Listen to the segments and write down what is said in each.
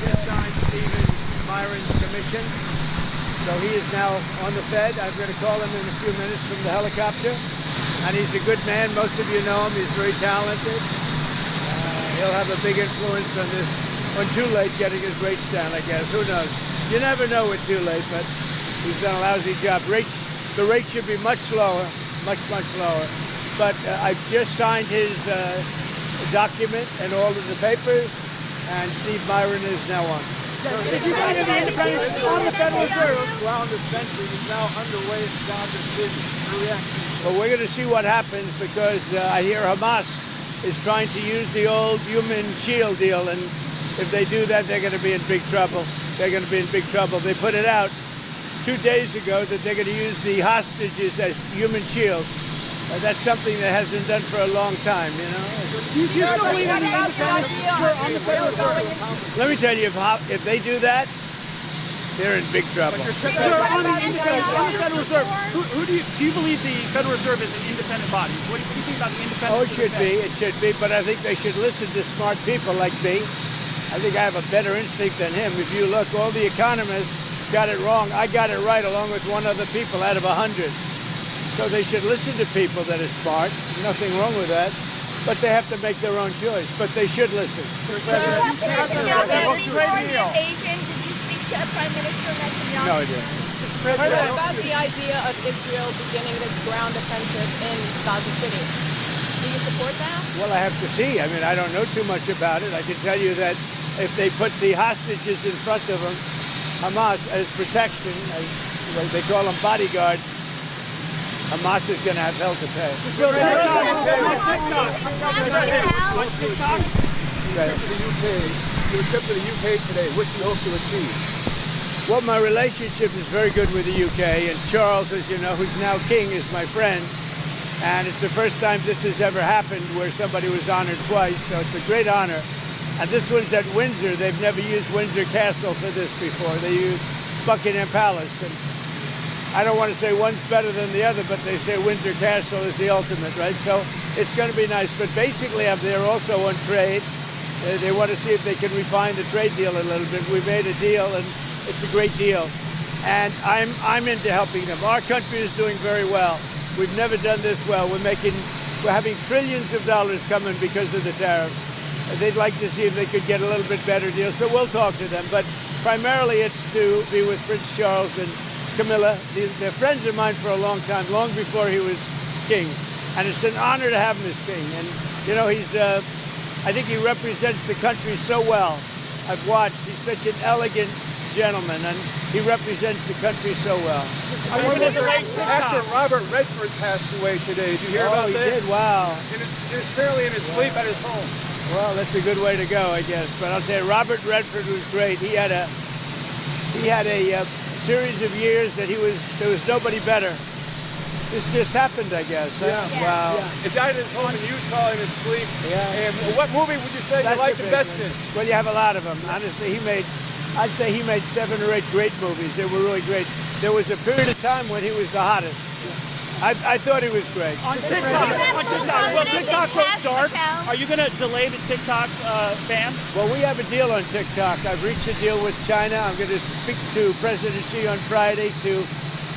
Just signed Stephen Myron's commission. So he is now on the Fed. I'm going to call him in a few minutes from the helicopter. And he's a good man. Most of you know him. He's very talented. He'll have a big influence on this, on Too Late getting his rates down, I guess. Who knows? You never know with Too Late, but he's done a lousy job. The rate should be much lower, much lower. But I've just signed his document and all of the papers, and Steve Myron is now on. Did you find the independence on the Federal Reserve? Round of century is now underway in Gaza City. Well, we're going to see what happens because I hear Hamas is trying to use the old human shield deal, and if they do that, they're going to be in big trouble. They're going to be in big trouble. They put it out 2 days ago that they're going to use the hostages as human shield. That's something that hasn't done for a long time, you know. Do you still believe in the independence on the Federal Reserve? Let me tell you, if they do that, they're in big trouble. Sir, on the independence, on the Federal Reserve, do you believe the Federal Reserve is an independent body? What do you think about the independence? Oh, it should be, but I think they should listen to smart people like me. I think I have a better instinct than him. If you look, all the economists got it wrong. I got it right along with one other people out of 100. So they should listen to people that are smart. Nothing wrong with that. But they have to make their own choice. But they should listen. Asian, did you speak to Prime Minister Netanyahu? No, I didn't. What about the idea of Israel beginning its ground offensive in Gaza City? Do you support that? Well, I have to see. I mean, I don't know too much about it. I can tell you that if they put the hostages in front of them, Hamas, as protection, as they call them bodyguards, Hamas is going to have hell to pay. Your trip to the UK today, what do you hope to achieve? Well, my relationship is very good with the UK, and Charles, as you know, who's now king, is my friend. And it's the first time this has ever happened where somebody was honored twice, so it's a great honor. And this one's at Windsor. They've never used Windsor Castle for this before. They used Buckingham Palace. And I don't want to say one's better than the other, but they say Windsor Castle is the ultimate, right? So it's going to be nice. But basically, I'm there also on trade. They want to see if they can refine the trade deal a little bit. We made a deal, and it's a great deal. And I'm into helping them. Our country is doing very well. We've never done this well. We're having trillions of dollars coming because of the tariffs. They'd like to see if they could get a little bit better deal. So we'll talk to them. But primarily, it's to be with Prince Charles and Camilla. They're friends of mine for a long time, long before he was king. And it's an honor to have him as king. And, you know, I think he represents the country so well. I've watched. He's such an elegant gentleman, and he represents the country so well. Actor Robert Redford passed away today. Did you hear about he that? did? Wow. Apparently in his sleep at his home. Well, that's a good way to go, I guess. But I'll tell you, Robert Redford was great. He had a series of years that there was nobody better. This just happened, I guess. Huh? Yeah. Wow. Yeah. He died in his home in Utah in his sleep. Yeah. And what movie would you say you liked the best in? Well, you have a lot of them. Honestly, I'd say he made 7 or 8 great movies. They were really great. There was a period of time when he was the hottest. I thought he was great. On TikTok, will TikTok go dark? Are you going to delay the TikTok ban? Well, we have a deal on TikTok. I've reached a deal with China. I'm going to speak to President Xi on Friday to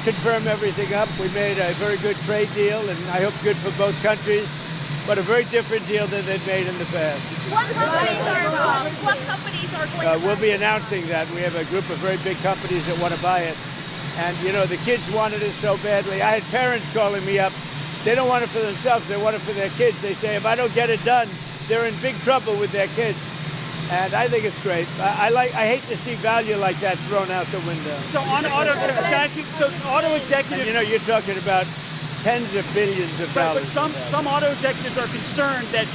confirm everything up. We made a very good trade deal, and I hope good for both countries, but a very different deal than they've made in the past. What companies are going to We'll be announcing that. We have a group of very big companies that want to buy it. And, you know, the kids wanted it so badly. I had parents calling me up. They don't want it for themselves. They want it for their kids. They say, if I don't get it done, they're in big trouble with their kids. And I think it's great. I hate to see value like that thrown out the window. So on auto executives... And, you know, you're talking about tens of billions of dollars. But some auto executives are concerned that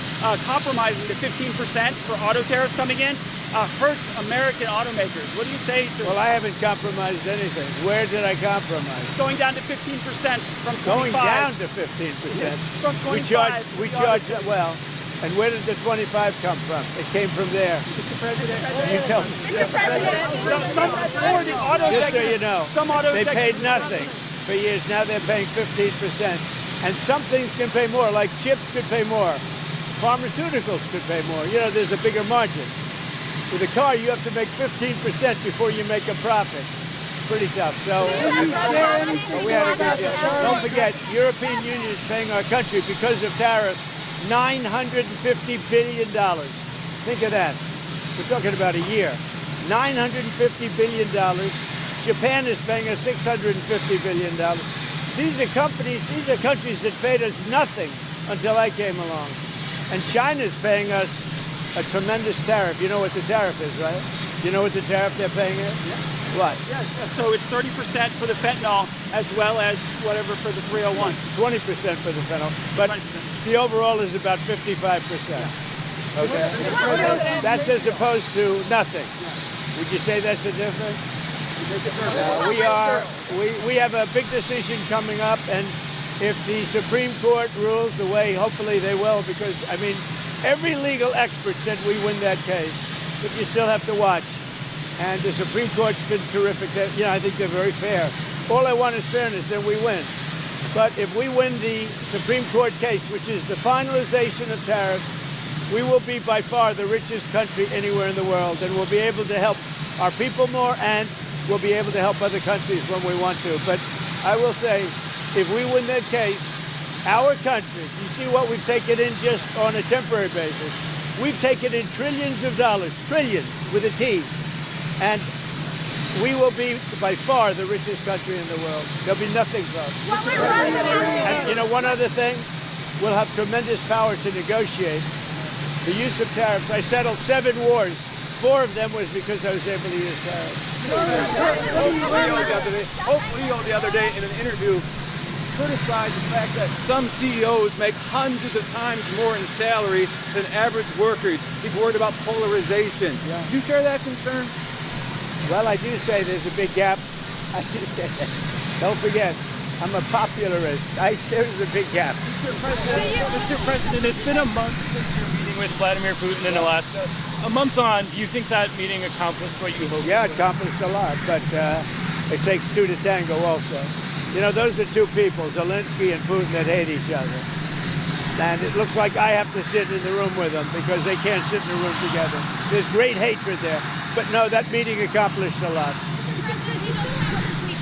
compromising the 15% for auto tariffs coming in hurts American automakers. What do you say to... Well, I haven't compromised anything. Where did I compromise? Going down to 15% from 25%. Going down to 15%. Yes, from 25%. We charge, well, and where did the 25 come from? It came from there. Mr. President. You tell me. Mr. President. Some auto Just so executives, you know, they paid nothing for years. Now they're paying 15%. And some things can pay more, like chips could pay more. pharmaceuticals could pay more. You know, there's a bigger margin. With a car, you have to make 15% before you make a profit. Pretty tough. So we had a good year. Don't forget, European Union is paying our country because of tariffs $950 billion. Think of that. We're talking about a year. $950 billion. Japan is paying us $650 billion. These are countries that paid us nothing until I came along. And China's paying us a tremendous tariff. You know what the tariff is, right? You know what the tariff they're paying is? Yeah. What? Yes. So it's 30% for the fentanyl as well as whatever for the 301. 20% for the fentanyl. But 20%. the overall is about 55%. Yeah. Okay? That's as opposed to nothing. Would you say that's a difference? We have a big decision coming up, and if the Supreme Court rules the way hopefully they will, because I mean every legal expert said we win that case, but you still have to watch. And the Supreme Court's been terrific. You know, I think they're very fair. All I want is fairness, then we win. But if we win the Supreme Court case, which is the finalization of tariffs, we will be by far the richest country anywhere in the world, and we'll be able to help our people more, and we'll be able to help other countries when we want to. But I will say, if we win that case, our country, you see what we've taken in just on a temporary basis. We've taken in trillions of dollars, trillions with a T, and we will be by far the richest country in the world. There'll be nothing close. And you know, one other thing, we'll have tremendous power to negotiate. The use of tariffs, I settled 7 wars. 4 of them was because I was able to use tariffs. Hope Leo the other day in an interview criticized the fact that some CEOs make hundreds of times more in salary than average workers. He's worried about polarization. Yeah. Do you share that concern? Well, I do say there's a big gap. I do say that. Don't forget, I'm a popularist. There's a big gap. Mr. President, it's been a month since your meeting with Vladimir Putin in Alaska. A month on, do you think that meeting accomplished what you hoped? Yeah, it accomplished a lot, but it takes 2 to tango also. You know, those are 2 people, Zelensky and Putin, that hate each other. And it looks like I have to sit in the room with them because they can't sit in the room together. There's great hatred there. But no, that meeting accomplished a lot.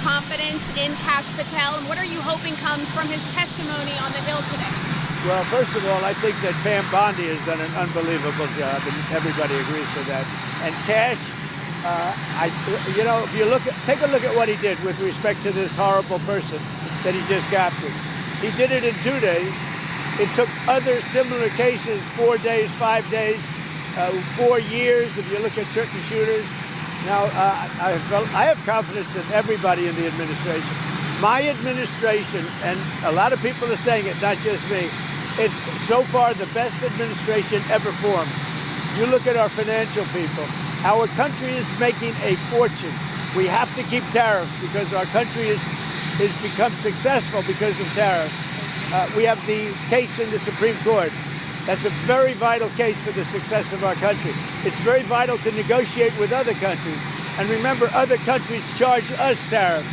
Confidence in Kash Patel, and what are you hoping comes from his testimony on the Hill today? Well, first of all, I think that Pam Bondi has done an unbelievable job, and everybody agrees with that. And Kash, you know, if you take a look at what he did with respect to this horrible person that he just captured. He did it in 2 days. It took other similar cases 4 days, 5 days, 4 years. If you look at certain shooters. Now, I have confidence in everybody in the administration. My administration, and a lot of people are saying it, not just me, it's so far the best administration ever formed. You look at our financial people. Our country is making a fortune. We have to keep tariffs because our country has become successful because of tariffs. We have the case in the Supreme Court. That's a very vital case for the success of our country. It's very vital to negotiate with other countries. And remember, other countries charge us tariffs.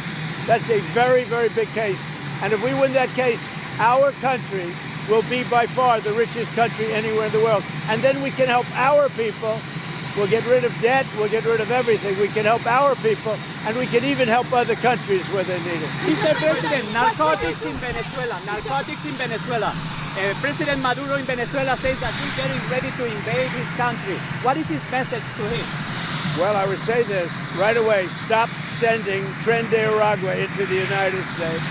That's a very, very big case. And if we win that case, our country will be by far the richest country anywhere in the world. And then we can help our people. We'll get rid of debt. We'll get rid of everything. We can help our people. And we can even help other countries where they need it. Mr. President, narcotics in Venezuela. Narcotics in Venezuela. President Maduro in Venezuela says that he's getting ready to invade his country. What is his message to him? Well, I would say this right away. Stop sending Tren de Aragua into the United States.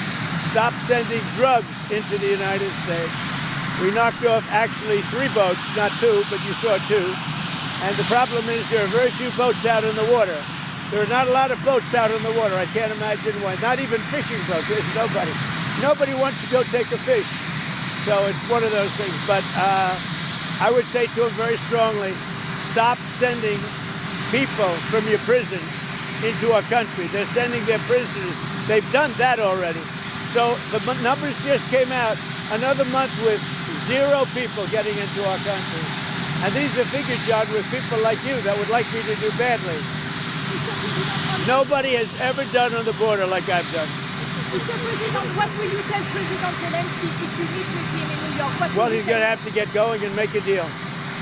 Stop sending drugs into the United States. We knocked off actually 3 boats, not 2, but you saw 2. And the problem is there are very few boats out in the water. There are not a lot of boats out in the water. I can't imagine why. Not even fishing boats. There's nobody. Nobody wants to go take a fish. So it's one of those things. But I would say to him very strongly, stop sending people from your prisons into our country. They're sending their prisoners. They've done that already. So the numbers just came out. Another month with 0 people getting into our country. And these are figures, John, with people like you that would like me to do badly. Nobody has ever done on the border like I've done. Mr. President, what will you tell President Zelensky if you meet with him in New York? What Well, will you he's going to tell have to get going and make a deal.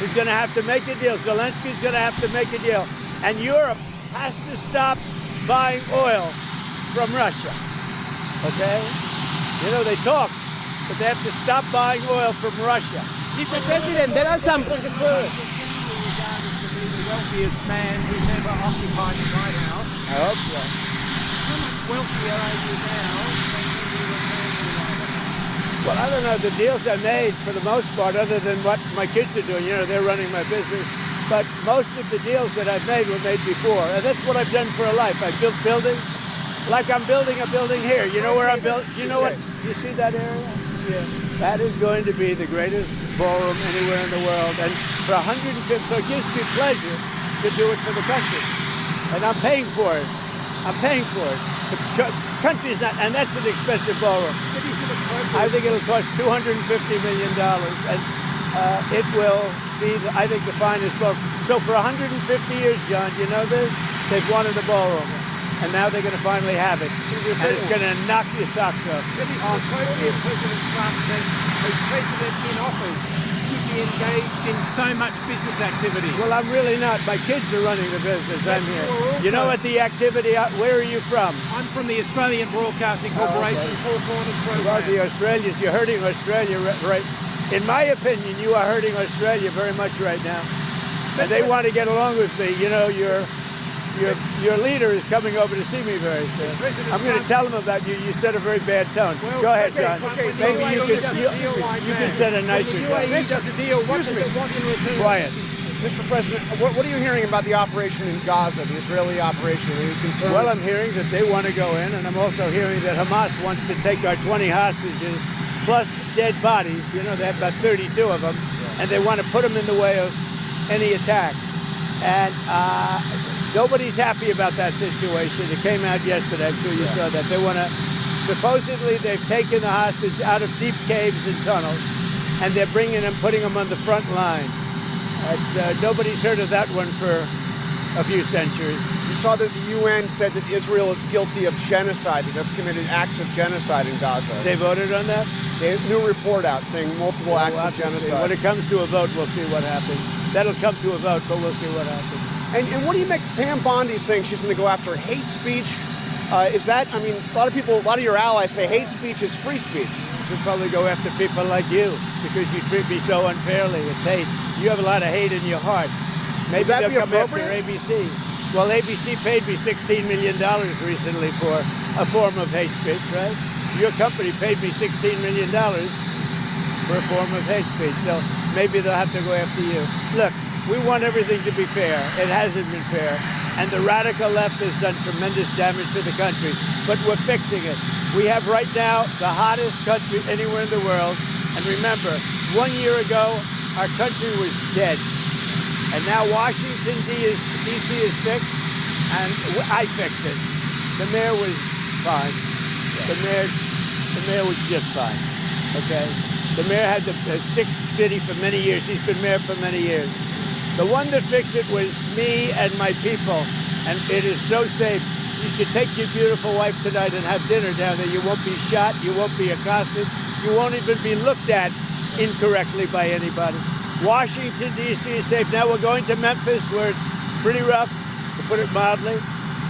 He's going to have to make a deal. Zelensky's going to have to make a deal. And Europe has to stop buying oil from Russia. Okay? You know, they talk, but they have to stop buying oil from Russia. Mr. President, there are some. The wealthiest man who's ever occupied the White House. I hope so. How much wealthier are you now than when you were president? Well, I don't know. The deals I made, for the most part, other than what my kids are doing, you know, they're running my business. But most of the deals that I've made were made before. And that's what I've done for a life. I built buildings. Like I'm building a building here. You know where I'm building? You know what? You see that area? Yeah. That is going to be the greatest ballroom anywhere in the world. And for 150, so it gives me pleasure to do it for the country. And I'm paying for it. I'm paying for it. The country's not, and that's an expensive ballroom. I think it'll cost $250 million. And it will be, I think, the finest ballroom. So for 150 years, John, you know this? They've wanted a ballroom. And now they're going to finally have it. And it's going to knock your socks off. President Trump says a president in office should be engaged in so much business activity. Well, I'm really not. My kids are running the business. I'm here. You know what the activity, where are you from? I'm from the Australian Broadcasting Corporation, Four Corners program. Well, the Australians, you're hurting Australia, right? In my opinion, you are hurting Australia very much right now. And they want to get along with me. You know, your leader is coming over to see me very soon. I'm going to tell him about you. You set a very bad tone. Go ahead, John. Maybe you can set a nicer tone. Quiet. Mr. President, what are you hearing about the operation in Gaza, the Israeli operation? Are you concerned? Well, I'm hearing that they want to go in, and I'm also hearing that Hamas wants to take our 20 hostages, plus dead bodies. You know, they have about 32 of them, and they want to put them in the way of any attack. And nobody's happy about that situation. It came out yesterday. I'm sure you saw that. They want to, supposedly they've taken the hostage out of deep caves and tunnels, and they're bringing them, putting them on the front line. Nobody's heard of that one for a few centuries. You saw that the UN said that Israel is guilty of genocide, that they've committed acts of genocide in Gaza. They voted on that? They have a new report out saying multiple acts of genocide. When it comes to a vote, we'll see what happens. That'll come to a vote, but we'll see what happens. And what do you make Pam Bondi saying she's going to go after hate speech? Is that, I mean, a lot of your allies say hate speech is free speech. She'll probably go after people like you because you treat me so unfairly. It's hate. You have a lot of hate in your heart. Maybe they'll come after ABC. Well, ABC paid me $16 million recently for a form of hate speech, right? Your company paid me $16 million for a form of hate speech. So maybe they'll have to go after you. Look, we want everything to be fair. It hasn't been fair. And the radical left has done tremendous damage to the country. But we're fixing it. We have right now the hottest country anywhere in the world. And remember, 1 year ago, our country was dead. And now Washington, D.C. is fixed, and I fixed it. The mayor was fine. The mayor was just fine, okay? The mayor had a sick city for many years. He's been mayor for many years. The one that fixed it was me and my people, and it is so safe. You should take your beautiful wife tonight and have dinner down there. You won't be shot. You won't be accosted. You won't even be looked at incorrectly by anybody. Washington, D.C. is safe. Now we're going to Memphis, where it's pretty rough, to put it mildly.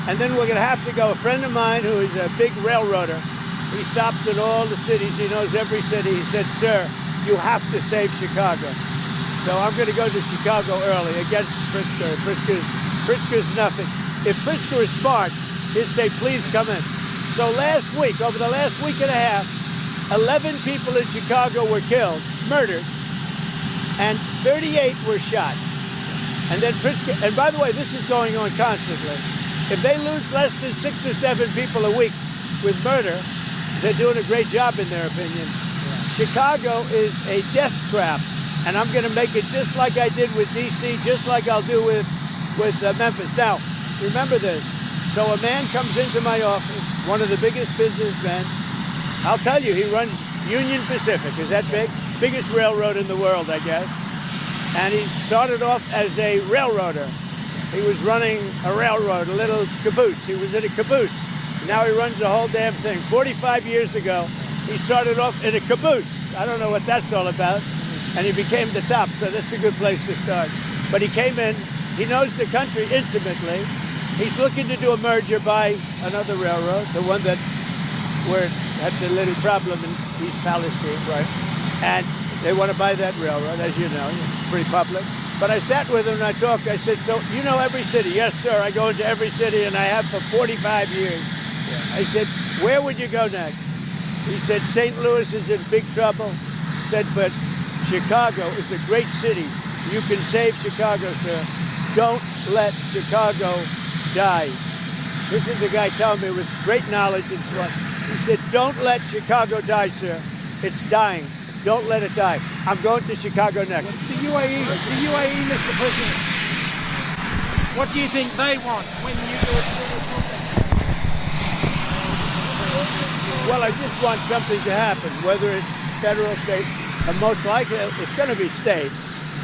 And then we're going to have to go. A friend of mine who is a big railroader, he stops at all the cities. He knows every city. He said, sir, you have to save Chicago. So I'm going to go to Chicago early against Pritzker. Pritzker's nothing. If Pritzker is smart, he'd say, please come in. So last week, over the last week and a half, 11 people in Chicago were killed, murdered, and 38 were shot. And then Pritzker, and by the way, this is going on constantly. If they lose less than 6 or 7 people a week with murder, they're doing a great job in their opinion. Yeah. Chicago is a death trap, and I'm going to make it just like I did with D.C., just like I'll do with Memphis. Now, remember this. So a man comes into my office, one of the biggest businessmen. I'll tell you, he runs Union Pacific. Is that big? Biggest railroad in the world, I guess. And he started off as a railroader. He was running a railroad, a little caboose. He was in a caboose Now he runs the whole damn thing. 45 years ago, he started off in a caboose. I don't know what that's all about. And he became the top, so that's a good place to start. But he came in, he knows the country intimately. He's looking to do a merger by another railroad, the one that where it had the little problem in East Palestine. Right. And they want to buy that railroad, as you know. It's pretty public. But I sat with him and I talked. I said, so you know every city? Yes, sir. I go into every city and I have for 45 years. Yeah. I said, where would you go next? He said, St. Louis is in big trouble. He said, but Chicago is a great city. You can save Chicago, sir. Don't let Chicago die. This is the guy telling me with great knowledge and so on. He said, don't let Chicago die, sir. It's dying. Don't let it die. I'm going to Chicago next. The UAE, Mr. President. What do you think they want when you do it? Well, I just want something to happen, whether it's federal, state, and most likely it's going to be state.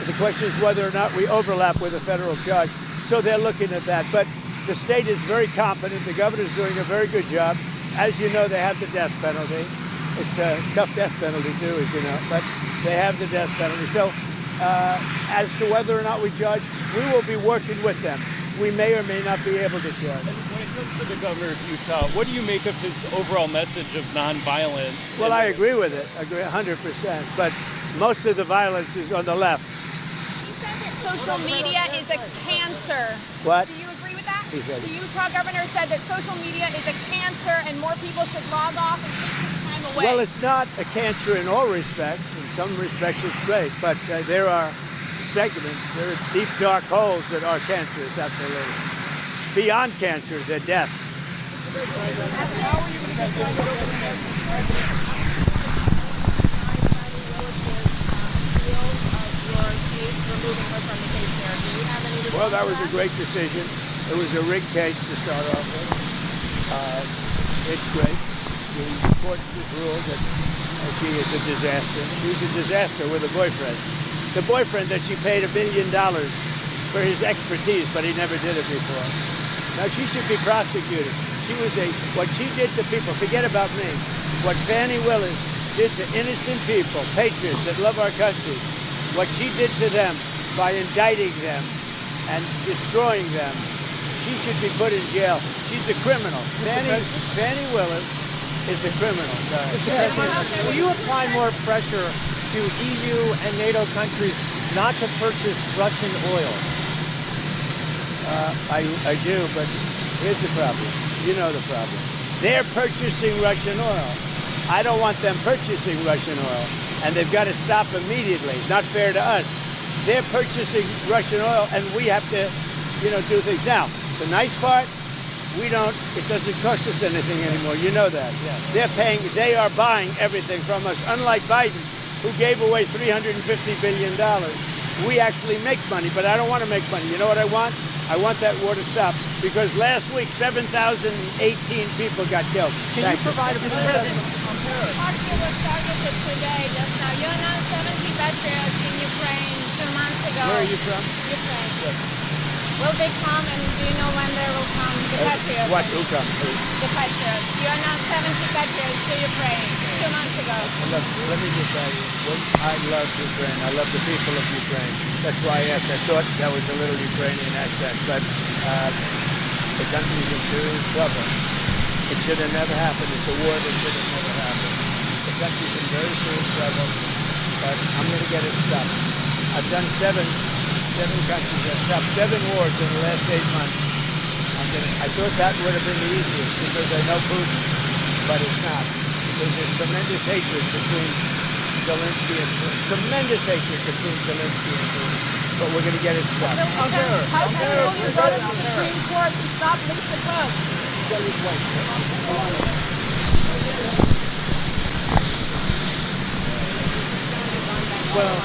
The question is whether or not we overlap with a federal judge. So they're looking at that. But the state is very competent. The governor's doing a very good job. As you know, they have the death penalty. It's a tough death penalty, too, as you know. But they have the death penalty. So as to whether or not we judge, we will be working with them. We may or may not be able to judge. When it comes to the governor of Utah, what do you make of his overall message of nonviolence? Well, I agree with it. I agree 100%. But most of the violence is on the left. He said that social media is a cancer. What? Do you agree with that? He said. The Utah governor said that social media is a cancer and more people should log off and take this time away. Well, it's not a cancer in all respects. In some respects, it's great. But there are segments, there are deep, dark holes that are cancerous, absolutely. Beyond cancer, they're deaths. Well, that was a great decision. It was a rigged case to start off with. It's great. The court just ruled that she is a disaster. She's a disaster with a boyfriend. The boyfriend that she paid $1 million for his expertise, but he never did it before. Now, she should be prosecuted. What she did to people, forget about me, what Fannie Willis did to innocent people, patriots that love our country, what she did to them by indicting them and destroying them, she should be put in jail. She's a criminal. Fannie Willis is a criminal. Will you apply more pressure to EU and NATO countries not to purchase Russian oil? I do, but here's the problem. You know the problem. They're purchasing Russian oil. I don't want them purchasing Russian oil, and they've got to stop immediately. It's not fair to us. They're purchasing Russian oil, and we have to, do things. Now, the nice part, it doesn't cost us anything anymore. You know that. Yeah. They are buying everything from us, unlike Biden, who gave away $350 billion. We actually make money, but I don't want to make money. You know what I want? I want that war to stop, because last week 7,018 people got killed. Can you provide a president? Popular targeted today, just now. You announced 70 patriots in Ukraine 2 months ago. Where are you from? Ukraine. Will they come, and do you know when they will come? The patriots. What? Who come? The patriots. You announced 70 patriots to Ukraine 2 months ago. Look, let me just tell you, I love Ukraine. I love the people of Ukraine. That's why I asked. I thought that was a little Ukrainian accent, but the country's in serious trouble. It should have never happened. It's a war that should have never happened. The country's in very serious trouble, but I'm going to get it stopped. I've done seven countries. I've stopped 7 wars in the last 8 months. I thought that would have been the easiest because I know Putin, but it's not. Because there's tremendous hatred between Zelensky and Putin. Tremendous hatred between Zelensky and Putin. But we're going to get it stopped. How can you go to the Supreme Court to stop Lisa Cook? Well,